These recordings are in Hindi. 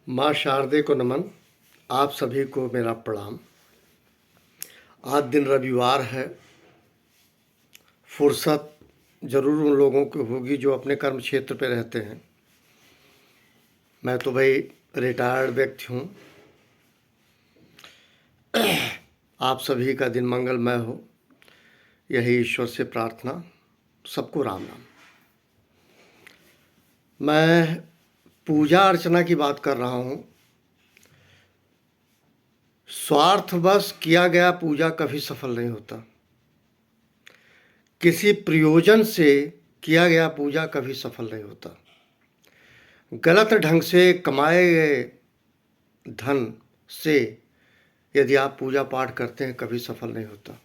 माँ शारदे को नमन। आप सभी को मेरा प्रणाम। आज दिन रविवार है। फुर्सत ज़रूर उन लोगों को होगी जो अपने कर्म क्षेत्र पे रहते हैं। मैं तो भाई रिटायर्ड व्यक्ति हूँ। आप सभी का दिन मंगलमय हो, यही ईश्वर से प्रार्थना। सबको राम नाम। मैं पूजा अर्चना की बात कर रहा हूँ। स्वार्थवश किया गया पूजा कभी सफल नहीं होता। किसी प्रयोजन से किया गया पूजा कभी सफल नहीं होता। गलत ढंग से कमाए गए धन से यदि आप पूजा पाठ करते हैं कभी सफल नहीं होता।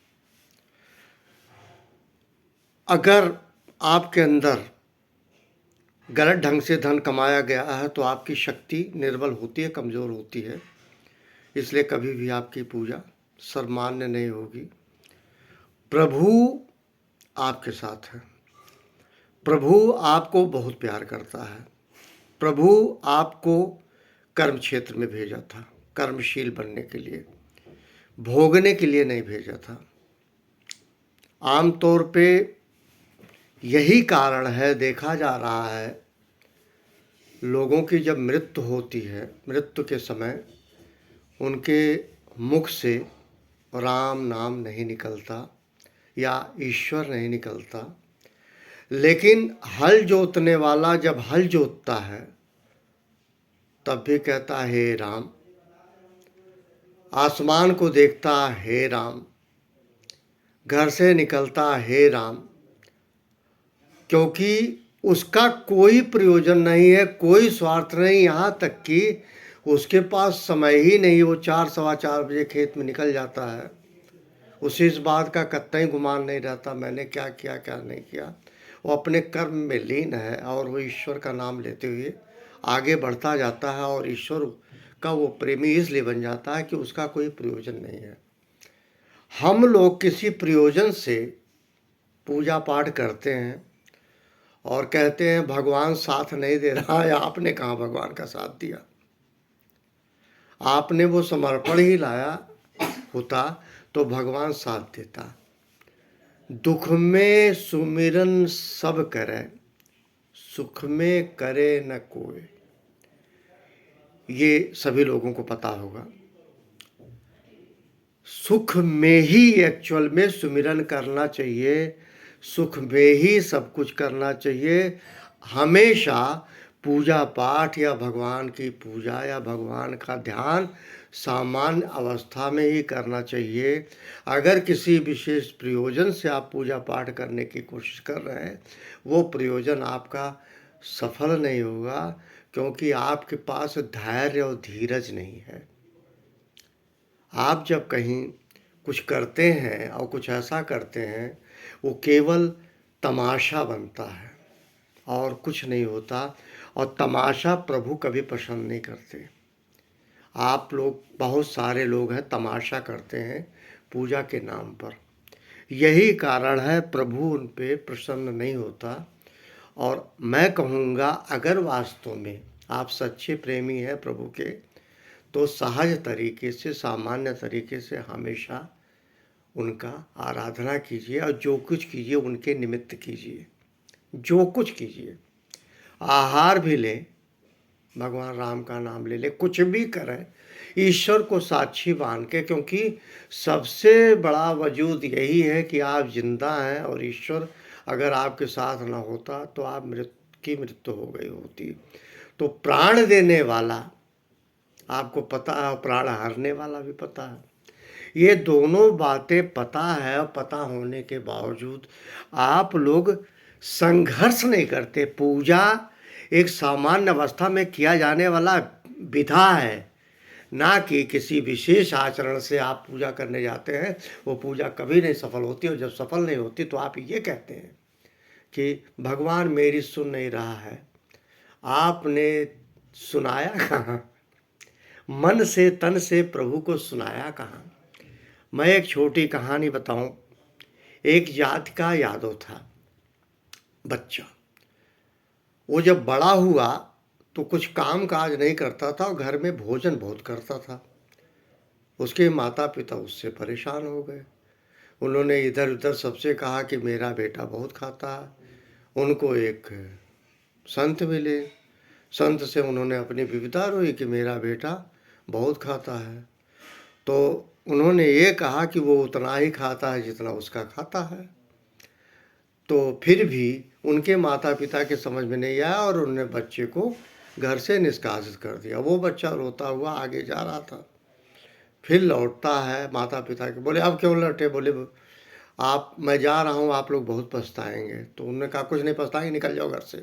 अगर आपके अंदर गलत ढंग से धन कमाया गया है तो आपकी शक्ति निर्बल होती है, कमज़ोर होती है। इसलिए कभी भी आपकी पूजा सर्वमान्य नहीं होगी। प्रभु आपके साथ है। प्रभु आपको बहुत प्यार करता है। प्रभु आपको कर्म क्षेत्र में भेजा था, कर्मशील बनने के लिए, भोगने के लिए नहीं भेजा था। आमतौर पे यही कारण है, देखा जा रहा है, लोगों की जब मृत्यु होती है, मृत्यु के समय उनके मुख से राम नाम नहीं निकलता या ईश्वर नहीं निकलता। लेकिन हल जोतने वाला जब हल जोतता है तब भी कहता है हे राम। आसमान को देखता हे राम, घर से निकलता हे राम, क्योंकि उसका कोई प्रयोजन नहीं है, कोई स्वार्थ नहीं। यहाँ तक कि उसके पास समय ही नहीं, वो 4 सवा 4 बजे खेत में निकल जाता है। उसे इस बात का कतई गुमान नहीं रहता मैंने क्या किया क्या नहीं किया। वो अपने कर्म में लीन है और वो ईश्वर का नाम लेते हुए आगे बढ़ता जाता है और ईश्वर का वो प्रेमी इसलिए बन जाता है कि उसका कोई प्रयोजन नहीं है। हम लोग किसी प्रयोजन से पूजा पाठ करते हैं और कहते हैं भगवान साथ नहीं दे रहा है। आपने कहाँ भगवान का साथ दिया? आपने वो समर्पण ही लाया होता तो भगवान साथ देता। दुख में सुमिरन सब करे, सुख में करे न कोई। ये सभी लोगों को पता होगा। सुख में ही एक्चुअल में सुमिरन करना चाहिए, सुख में ही सब कुछ करना चाहिए। हमेशा पूजा पाठ या भगवान की पूजा या भगवान का ध्यान सामान्य अवस्था में ही करना चाहिए। अगर किसी विशेष प्रयोजन से आप पूजा पाठ करने की कोशिश कर रहे हैं, वो प्रयोजन आपका सफल नहीं होगा, क्योंकि आपके पास धैर्य और धीरज नहीं है। आप जब कहीं कुछ करते हैं और कुछ ऐसा करते हैं, वो केवल तमाशा बनता है और कुछ नहीं होता। और तमाशा प्रभु कभी पसंद नहीं करते। आप लोग, बहुत सारे लोग हैं, तमाशा करते हैं पूजा के नाम पर। यही कारण है प्रभु उन पे प्रसन्न नहीं होता। और मैं कहूँगा, अगर वास्तव में आप सच्चे प्रेमी हैं प्रभु के, तो सहज तरीके से, सामान्य तरीके से हमेशा उनका आराधना कीजिए और जो कुछ कीजिए उनके निमित्त कीजिए। जो कुछ कीजिए, आहार भी लें, भगवान राम का नाम ले लें, कुछ भी करें ईश्वर को साक्षी मान के, क्योंकि सबसे बड़ा वजूद यही है कि आप जिंदा हैं और ईश्वर अगर आपके साथ ना होता तो आप मृत्यु हो गई होती। तो प्राण देने वाला आपको पता है और प्राण हारने वाला भी पता है। ये दोनों बातें पता है और पता होने के बावजूद आप लोग संघर्ष नहीं करते। पूजा एक सामान्य अवस्था में किया जाने वाला विधा है, ना कि किसी विशेष आचरण से आप पूजा करने जाते हैं। वो पूजा कभी नहीं सफल होती और जब सफल नहीं होती तो आप ये कहते हैं कि भगवान मेरी सुन नहीं रहा है। आपने सुनाया कहाँ? मन से तन से प्रभु को सुनाया कहाँ? मैं एक छोटी कहानी बताऊं। एक जाति का यादव था बच्चा। वो जब बड़ा हुआ तो कुछ काम काज नहीं करता था और घर में भोजन बहुत करता था। उसके माता पिता उससे परेशान हो गए। उन्होंने इधर उधर सबसे कहा कि मेरा बेटा बहुत खाता है। उनको एक संत मिले। संत से उन्होंने अपनी विविधता रोई कि मेरा बेटा बहुत खाता है। तो उन्होंने ये कहा कि वो उतना ही खाता है जितना उसका खाता है। तो फिर भी उनके माता पिता के समझ में नहीं आया और उन्होंने बच्चे को घर से निष्कासित कर दिया। वो बच्चा रोता हुआ आगे जा रहा था। फिर लौटता है, माता पिता के बोले अब क्यों लौटे? बोले आप, मैं जा रहा हूँ, आप लोग बहुत पछताएंगे। तो उन्होंने कहा कुछ नहीं पछताएंगे, निकल जाओ घर से।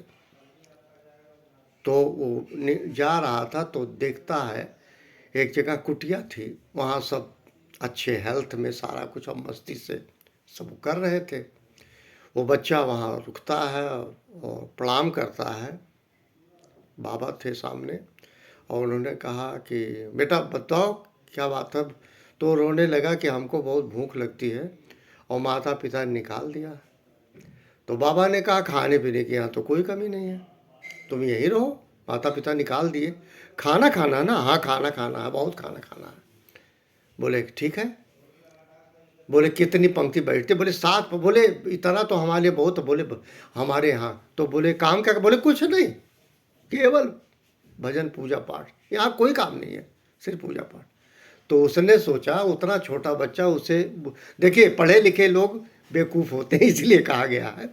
तो वो जा रहा था तो देखता है एक जगह कुटिया थी, वहाँ सब अच्छे हेल्थ में सारा कुछ अब मस्ती से सब कर रहे थे। वो बच्चा वहाँ रुकता है और प्रणाम करता है। बाबा थे सामने और उन्होंने कहा कि बेटा बताओ क्या बात है? तो रोने लगा कि हमको बहुत भूख लगती है और माता पिता ने निकाल दिया। तो बाबा ने कहा खाने पीने की यहाँ तो कोई कमी नहीं है, तुम यहीं रहो, माता पिता निकाल दिए। खाना खाना ना? हाँ खाना खाना है, बहुत खाना खाना है। बोले ठीक है। बोले कितनी पंक्ति बैठते? बोले 7। बोले इतना तो हमारे लिए बहुत है। बोले हमारे यहाँ तो। बोले काम क्या? बोले कुछ नहीं, केवल भजन पूजा पाठ, यहाँ कोई काम नहीं है, सिर्फ पूजा पाठ। तो उसने सोचा उतना छोटा बच्चा उसे, देखिए पढ़े लिखे लोग बेवकूफ़ होते हैं इसलिए कहा गया है,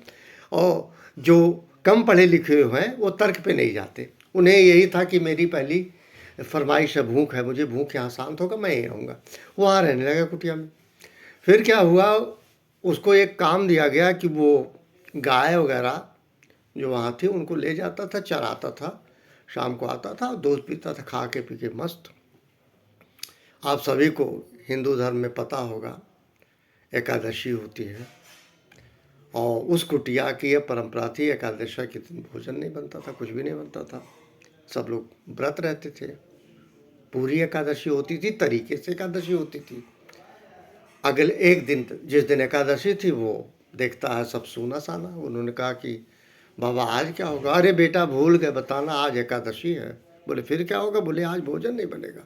और जो कम पढ़े लिखे हुए हैं वो तर्क पे नहीं जाते। उन्हें यही था कि मेरी पहली फरमाइश है, भूख है, मुझे भूख यहाँ शांत होगा, मैं यहीं रहूँगा। वहाँ रहने लगा कुटिया में। फिर क्या हुआ, उसको एक काम दिया गया कि वो गाय वगैरह जो वहाँ थी उनको ले जाता था, चराता था, शाम को आता था, दूध पीता था, खा के पी के मस्त। आप सभी को हिंदू धर्म में पता होगा एकादशी होती है, और उस कुटिया की यह परंपरा थी, एकादशी के दिन भोजन नहीं बनता था, कुछ भी नहीं बनता था, सब लोग व्रत रहते थे। पूरी एकादशी होती थी, तरीके से एकादशी होती थी। अगले एक दिन, जिस दिन एकादशी थी, वो देखता है सब सूना साना। उन्होंने कहा कि बाबा आज क्या होगा? अरे बेटा भूल गए बताना, आज एकादशी है। बोले फिर क्या होगा? बोले आज भोजन नहीं बनेगा।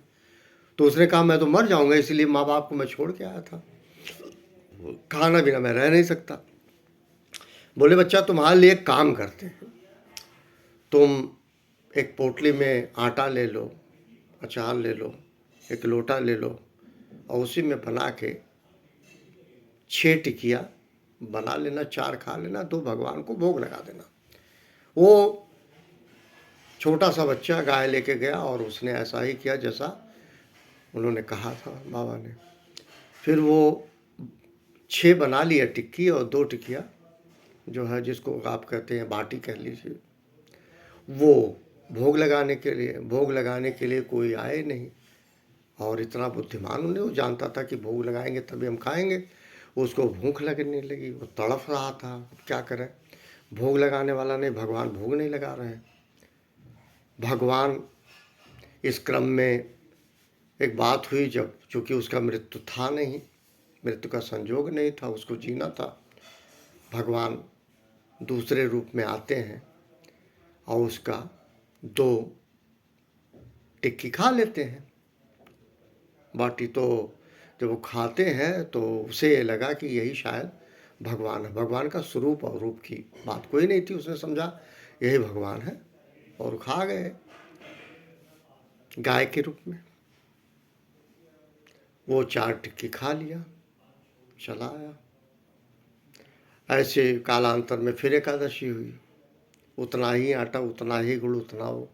तो उसने कहा मैं तो मर जाऊंगा, इसलिए माँ बाप को मैं छोड़ के आया था, खाना बिना मैं रह नहीं सकता। बोले बच्चा तुम्हारे लिए एक काम करते हैं, तुम एक पोटली में आटा ले लो, अचार ले लो, एक लोटा ले लो, और उसी में बना के 6 टिकिया बना लेना, 4 खा लेना, 2 भगवान को भोग लगा देना। वो छोटा सा बच्चा गाय लेके गया और उसने ऐसा ही किया जैसा उन्होंने कहा था बाबा ने। फिर वो 6 बना लिया टिक्की, और 2 टिकिया जो है, जिसको आप कहते हैं बाटी कह लीजिए, वो भोग लगाने के लिए कोई आए नहीं। और इतना बुद्धिमान उन्हें, वो जानता था कि भोग लगाएंगे तभी हम खाएंगे। उसको भूख लगने लगी, वो तड़फ रहा था, क्या करें? भोग लगाने वाला नहीं, भगवान भोग नहीं लगा रहे हैं। भगवान इस क्रम में एक बात हुई, जब चूँकि उसका मृत्यु था नहीं, मृत्यु का संजोग नहीं था, उसको जीना था, भगवान दूसरे रूप में आते हैं और उसका 2 टिक्की खा लेते हैं। बाटी तो जब वो खाते हैं तो उसे ये लगा कि यही शायद भगवान है। भगवान का स्वरूप और रूप की बात कोई नहीं थी, उसने समझा यही भगवान है, और खा गए गाय के रूप में। वो 4 टिक्की खा लिया, चला आया। ऐसे कालांतर में फिर एकादशी हुई, उतना ही आटा, उतना ही गुड़, उतना वो,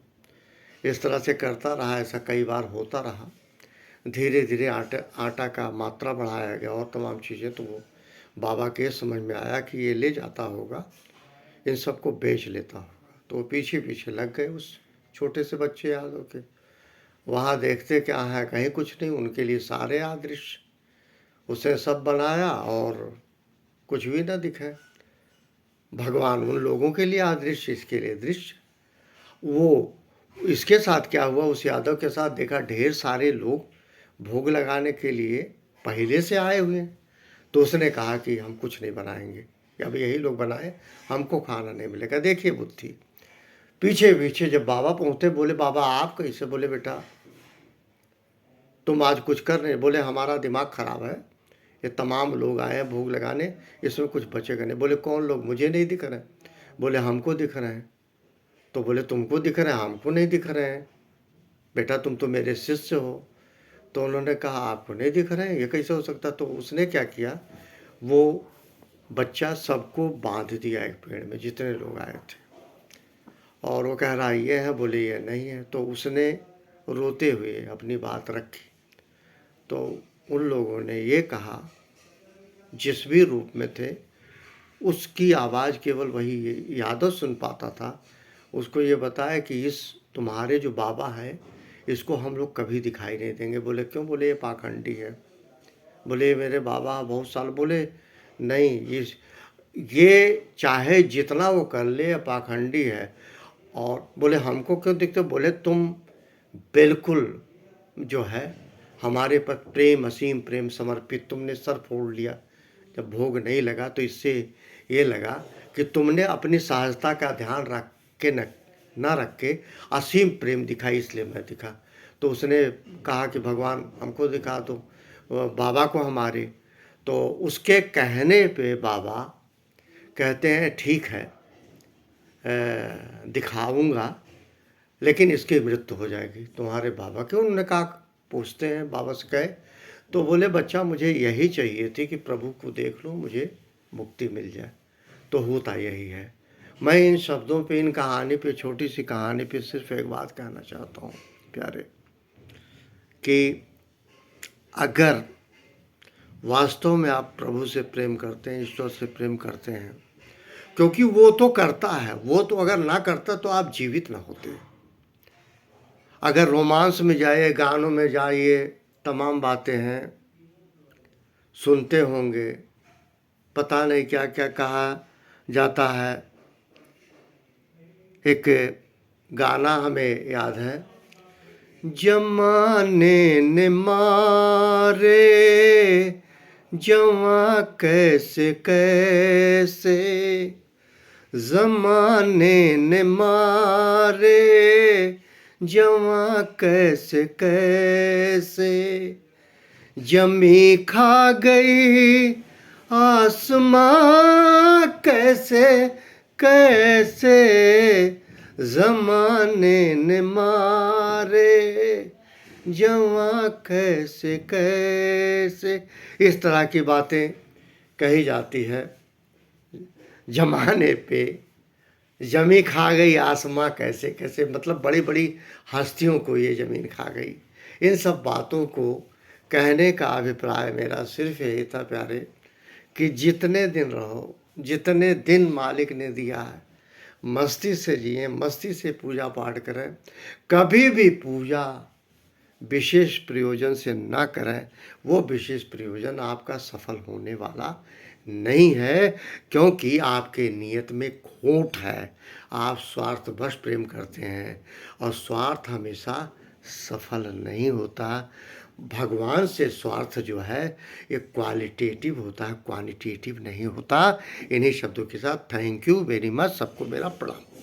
इस तरह से करता रहा। ऐसा कई बार होता रहा। धीरे धीरे आटा का मात्रा बढ़ाया गया और तमाम चीज़ें। तो वो बाबा के समझ में आया कि ये ले जाता होगा, इन सबको बेच लेता होगा। तो वो पीछे पीछे लग गए उस छोटे से बच्चे यादव के। वहाँ देखते क्या है, कहीं कुछ नहीं, उनके लिए सारे अदृश्य। उसने सब बनाया और कुछ भी ना दिखे। भगवान उन लोगों के लिए अदृश्य, इसके लिए दृश्य। वो इसके साथ क्या हुआ, उस यादव के साथ देखा ढेर सारे लोग भोग लगाने के लिए पहले से आए हुए हैं। तो उसने कहा कि हम कुछ नहीं बनाएंगे, अब यही लोग बनाए, हमको खाना नहीं मिलेगा। देखिए बुद्धि। पीछे पीछे जब बाबा पहुँचे, बोले बाबा आप कैसे? बोले बेटा तुम आज कुछ कर रहे? बोले हमारा दिमाग खराब है, ये तमाम लोग आए हैं भोग लगाने, इसमें कुछ बचेगा नहीं। बोले कौन लोग? मुझे नहीं दिख रहे। बोले हमको दिख रहे हैं। तो बोले तुमको दिख रहे हैं, हमको नहीं दिख रहे हैं। बेटा तुम तो मेरे शिष्य हो। तो उन्होंने कहा आपको नहीं दिख रहे हैं, ये कैसे हो सकता? तो उसने क्या किया, वो बच्चा सबको बांध दिया एक पेड़ में, जितने लोग आए थे, और वो कह रहा ये है, बोले ये नहीं है। तो उसने रोते हुए अपनी बात रखी। तो उन लोगों ने ये कहा, जिस भी रूप में थे उसकी आवाज़ केवल वही यादव सुन पाता था। उसको ये बताया कि इस तुम्हारे जो बाबा है इसको हम लोग कभी दिखाई नहीं देंगे। बोले क्यों? बोले ये पाखंडी है। बोले ये मेरे बाबा बहुत साल। बोले नहीं, ये चाहे जितना वो कर ले, ये पाखंडी है। और बोले हमको क्यों दिखते? बोले तुम बिल्कुल जो है हमारे पर प्रेम, असीम प्रेम समर्पित, तुमने सर फोड़ लिया जब भोग नहीं लगा। तो इससे ये लगा कि तुमने अपनी सहजता का ध्यान रख के न रख के असीम प्रेम दिखाई, इसलिए मैं दिखा। तो उसने कहा कि भगवान हमको दिखा दो, बाबा को हमारे। तो उसके कहने पे बाबा कहते हैं ठीक है, दिखाऊंगा, लेकिन इसकी मृत्यु हो जाएगी। तुम्हारे बाबा क्यों? उन्होंने कहा, पूछते हैं बाबा से कहे। तो बोले बच्चा मुझे यही चाहिए थी कि प्रभु को देख लूँ, मुझे मुक्ति मिल जाए। तो होता यही है। मैं इन शब्दों पे, इन कहानी पे, छोटी सी कहानी पे सिर्फ एक बात कहना चाहता हूँ प्यारे, कि अगर वास्तव में आप प्रभु से प्रेम करते हैं, ईश्वर से प्रेम करते हैं, क्योंकि वो तो करता है, वो तो अगर ना करता तो आप जीवित ना होते। अगर रोमांस में जाइए, गानों में जाइए, तमाम बातें हैं, सुनते होंगे, पता नहीं क्या क्या कहा जाता है। एक गाना हमें याद है, जमाने ने मारे जवां कैसे कैसे, जमाने ने मारे जवां कैसे कैसे, जमी खा गई आसमां कैसे कैसे, जमाने ने मारे जवां कैसे कैसे। इस तरह की बातें कही जाती है। जमाने पे जमी खा गई आसमां कैसे कैसे, मतलब बड़ी बड़ी हस्तियों को ये ज़मीन खा गई। इन सब बातों को कहने का अभिप्राय मेरा सिर्फ यही था प्यारे, कि जितने दिन रहो, जितने दिन मालिक ने दिया है, मस्ती से जिए, मस्ती से पूजा पाठ करें। कभी भी पूजा विशेष प्रयोजन से ना करें, वो विशेष प्रयोजन आपका सफल होने वाला नहीं है, क्योंकि आपके नियत में खोट है। आप स्वार्थवश प्रेम करते हैं, और स्वार्थ हमेशा सफल नहीं होता। भगवान से स्वार्थ जो है ये क्वालिटेटिव होता है, क्वांटिटेटिव नहीं होता। इन्हीं शब्दों के साथ थैंक यू वेरी मच, सबको मेरा प्रणाम।